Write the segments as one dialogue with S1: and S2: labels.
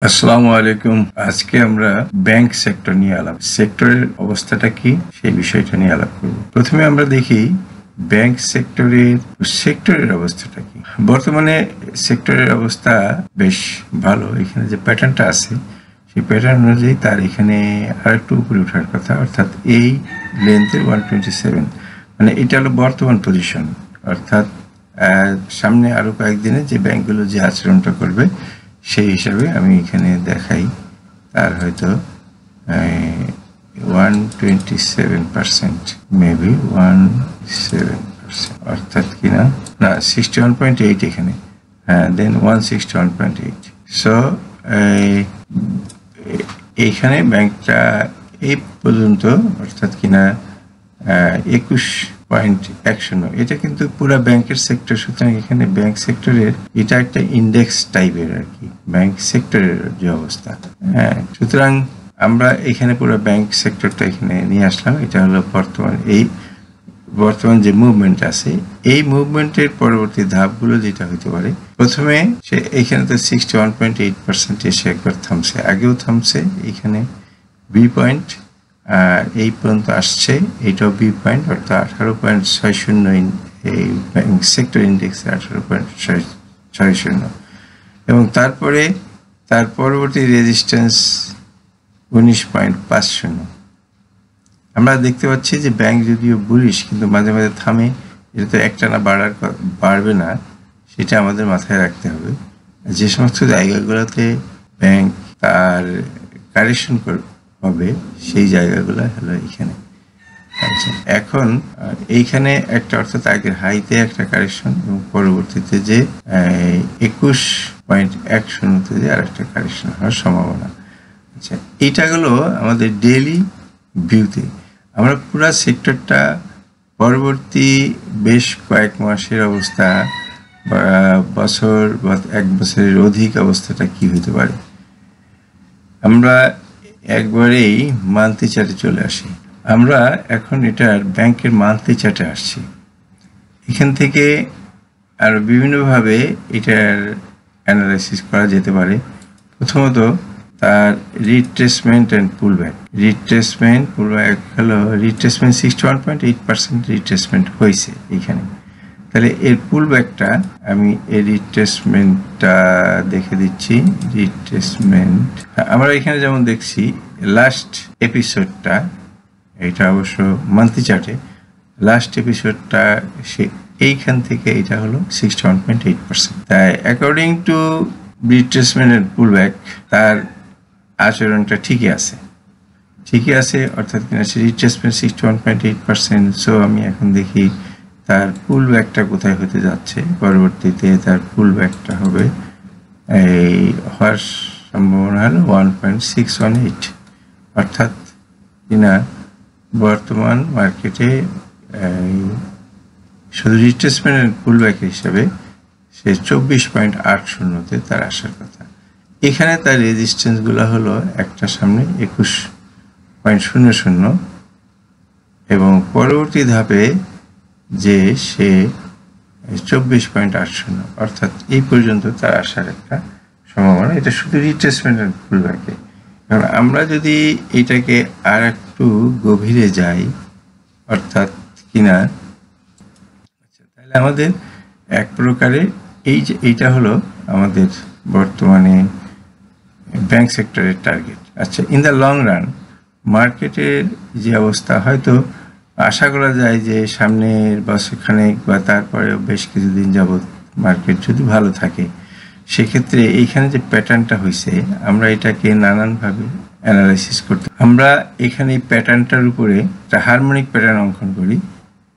S1: আসসালামু আলাইকুম। আজকে আমরা ব্যাংক সেক্টর নিয়ে আলাপ সেক্টরের অবস্থাটা কি সেই বিষয়টা নিয়ে আলাপ করব। প্রথমে আমরা দেখি ব্যাংক সেক্টরের অবস্থাটা কি। বর্তমানে সেক্টরের অবস্থা বেশ ভালো। এখানে যে প্যাটার্নটা আছে সেই প্যাটার্ন অনুযায়ী তার এখানে আরেকটু উপরে ওঠার কথা, অর্থাৎ এই লেন্থের 127, মানে এটা হলো বর্তমান পজিশন। অর্থাৎ সামনে আরো কয়েকদিনে যে ব্যাংকগুলো যে আচরণটা করবে সেই হিসাবে আমি এখানে দেখাই। তার হয়তো 127%, মেবি 17%, অর্থাৎ কিনা না 61.8 এখানে, হ্যাঁ, দেন 161.8। সো এইখানে ব্যাংকটা এই পর্যন্ত, অর্থাৎ কিনা 21.10, এটা কিন্তু পুরো ব্যাংকের সেক্টর। সুতরাং এখানে ব্যাংক সেক্টরের এটা একটা ইন্ডেক্স টাইপের আর কি, ব্যাংক সেক্টরের যে অবস্থা। হ্যাঁ, সুতরাং আমরা এখানে পুরো ব্যাংক সেক্টরটা এখানে নিয়ে আসলাম। এটা হলো বর্তমান যে মুভমেন্ট আছে, এই মুভমেন্টের পরবর্তী ধাপগুলো যেটা হতে পারে। প্রথমে সে এখানে তো 61.8% এসে একবার থামছে, আগেও থামছে এখানে বি পয়েন্ট, এই পর্যন্ত আসছে, এইটাও বি পয়েন্ট, অর্থাৎ 18.60, এই ব্যাংক সেক্টর ইন্ডেক্সে 18.60, এবং তারপরে তার পরবর্তী রেজিস্ট্যান্স 19.50। আমরা দেখতে পাচ্ছি যে ব্যাংক যদিও বুলিশ, কিন্তু মাঝে মাঝে থামে। এটা তো একটানা বাড়বে না, সেটা আমাদের মাথায় রাখতে হবে। যে সমস্ত জায়গাগুলোতে ব্যাংক তার কারেকশন হবে সেই জায়গাগুলো হলো এখানে। আচ্ছা, এখন এইখানে একটা, অর্থাৎ আগের হাইতে একটা কারেকশন এবং পরবর্তীতে যে 21.10 যে আর একটা কারেকশন হওয়ার সম্ভাবনা। আচ্ছা, এইটা হলো আমাদের ডেইলি ভিউতে। আমরা পুরা সেক্টরটা পরবর্তী বেশ কয়েক মাসের অবস্থা বা বছর বা এক বছরের অধিক অবস্থাটা কি হতে পারে, আমরা একবারেই মান্থলি চার্টে চলে আসি। আমরা এখন এটার ব্যাংকের মান্থলি চার্টে আসছি। এখান থেকে আরো বিভিন্নভাবে এটার অ্যানালাইসিস করা যেতে পারে। প্রথমত তার রিট্রেসমেন্ট অ্যান্ড পুলব্যাক। পুলব্যাক হলো রিট্রেসমেন্ট 61.8% রিট্রেসমেন্ট হয়েছে এখানে। তাহলে এর পুলব্যাকটা আমি এই রিট্রেসমেন্টটা দেখে দিচ্ছি। রিট্রেসমেন্ট আমরা এখানে যেমন দেখছি লাস্ট এপিসোডটা, এটা অবশ্য মান্থলি চার্টে, লাস্ট এপিসোডটা সে এইখান থেকে এটা হলো 61.8%। তাই according to retracement and pullback তার আচরণটা ঠিকই আছে, অর্থাৎ কিনা সে রিট্রেসমেন্ট 61.8%। সো আমি এখন দেখি তার পুলব্যাকটা কোথায় হতে যাচ্ছে। পরবর্তীতে তার পুলব্যাকটা হবে এই হওয়ার সম্ভাবনা হলো 1.618, অর্থাৎ কিনা বর্তমান মার্কেটে শুধু রিট্রেসমেন্ট এন্ড পুলব্যাক হিসাবে সে 24.80-তে তার আসার কথা। এখানে তার রেজিস্ট্যান্সগুলো হলো একটা সামনে 21.00 এবং পরবর্তী ধাপে যে সে 24.80, অর্থাৎ এই পর্যন্ত তার আসার একটা সম্ভাবনা। এটা শুধু রিট্রেসমেন্ট এন্ড পুলব্যাকে। কারণ আমরা যদি এটাকে আর একটু গভীরে যাই, অর্থাৎ কিনা, আচ্ছা, তাহলে আমাদের এক প্রকারে এইটা হলো আমাদের বর্তমানে ব্যাংক সেক্টরের টার্গেট। আচ্ছা, ইন দ্য লং রান মার্কেটের যে অবস্থা, হয়তো আশা করা যায় যে সামনের বছরখানেক বা তারপরে বেশ কিছুদিন যাবৎ মার্কেট যদি ভালো থাকে, সেক্ষেত্রে এইখানে যে প্যাটার্নটা হয়েছে আমরা এটাকে নানানভাবে অ্যানালাইসিস করতে। আমরা এখানে এই প্যাটার্নটার উপরে একটা হারমোনিক প্যাটার্ন অঙ্কন করি,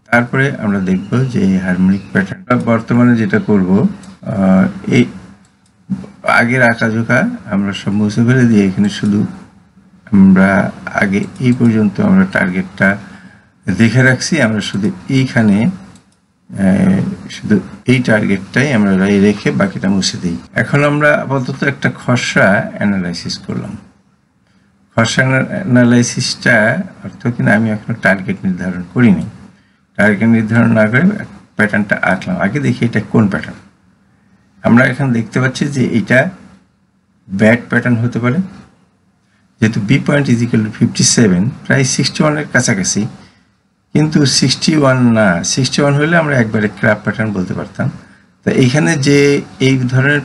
S1: তারপরে আমরা দেখব যে এই হারমোনিক প্যাটার্নটা বর্তমানে যেটা করব, এই আগের আঁকাঝোঁকা আমরা সব মুছে ফেলে দিয়ে এখানে শুধু আমরা আগে এই পর্যন্ত আমরা টার্গেটটা দেখে রাখছি। আমরা শুধু এইখানে শুধু এই টার্গেটটাই আমরা রেখে বাকিটা মুছে দিই। এখন আমরা আপাতত একটা খসড়া অ্যানালাইসিস করলাম। খসড়া অ্যানালাইসিসটা অর্থ কিনা আমি এখনো টার্গেট নির্ধারণ করিনি। টার্গেট নির্ধারণ না করে প্যাটার্নটা আঁকলাম। আগে দেখি এটা কোন প্যাটার্ন। আমরা এখানে দেখতে পাচ্ছি যে এটা ব্যাড প্যাটার্ন হতে পারে, যেহেতু B point is equal to 57, প্রায় 61-এর কাছাকাছি, কিন্তু 61 না, 61 হলে আমরা একবারে ক্র্যাপ প্যাটার্ন বলতে পারতাম। তো এইখানে যে এই ধরনের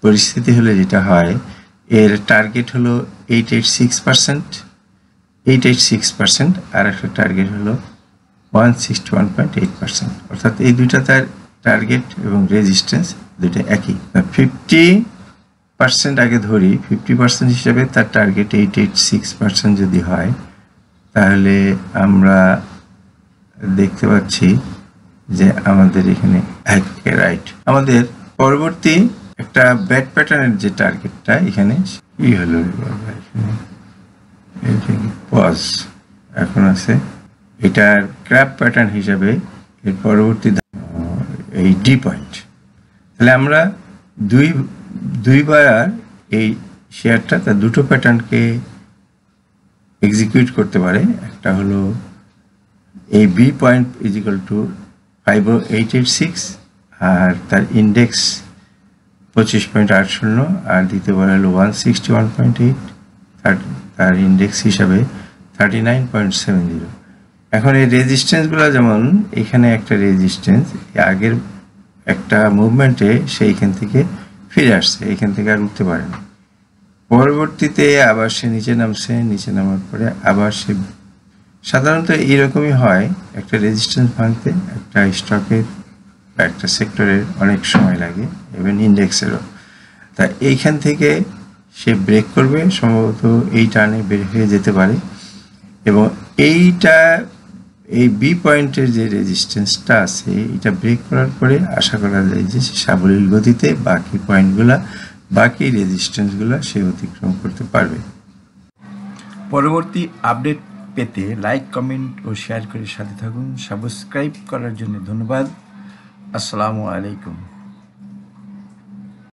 S1: পরিস্থিতি হলে যেটা হয়, এর টার্গেট হলো 886%, আর একটা টার্গেট হলো 161.8%, অর্থাৎ এই দুইটা তার টার্গেট এবং রেজিস্ট্যান্স দুইটা একই। 50% আগে ধরি, 50% হিসাবে তার টার্গেট 886% যদি হয়, তাহলে আমরা দেখতে পাচ্ছি যে আমাদের এখানে রাইট, আমাদের পরবর্তী একটা ব্যাড প্যাটার্নের যে টার্গেটটা এখানে কি হলো, পজ এখন আছে, এটার ক্র্যাপ প্যাটার্ন হিসাবে এর পরবর্তী এই ডি পয়েন্ট। তাহলে আমরা দুইবার এই শেয়ারটা তার দুটো প্যাটার্নকে এক্সিকিউট করতে পারে। একটা হলো এই B point is equal to 5886 আর তার ইন্ডেক্স 25.80, আর দ্বিতীয়বার হলো 161.8, তার ইন্ডেক্স হিসাবে 39.70। এখন এই রেজিস্ট্যান্সগুলো, যেমন এখানে একটা রেজিস্ট্যান্স, আগের একটা মুভমেন্টে সেইখান থেকে ফিরে আসছে, এখান থেকে আর উঠতে পারে না, পরবর্তীতে আবার সে নিচে নামছে, নিচে নামার পরে আবার সে, সাধারণত এইরকমই হয়, একটা রেজিস্ট্যান্স ভাঙতে একটা স্টকের বা একটা সেক্টরের অনেক সময় লাগে, ইভেন ইন্ডেক্সেরও। তা এইখান থেকে সে ব্রেক করবে, সম্ভবত এই টার্নে বের হয়ে যেতে পারে, এবং এই বি পয়েন্টের যে রেজিস্ট্যান্সটা আছে এটা ব্রেক করার পরে আশা করা যায় যে সাবলীল গতিতে বাকি রেজিস্ট্যান্সগুলো সে অতিক্রম করতে পারবে। পরবর্তী আপডেট পেতে লাইক, কমেন্ট ও শেয়ার করে সাথে থাকুন। সাবস্ক্রাইব করার জন্য ধন্যবাদ। আসসালামু আলাইকুম।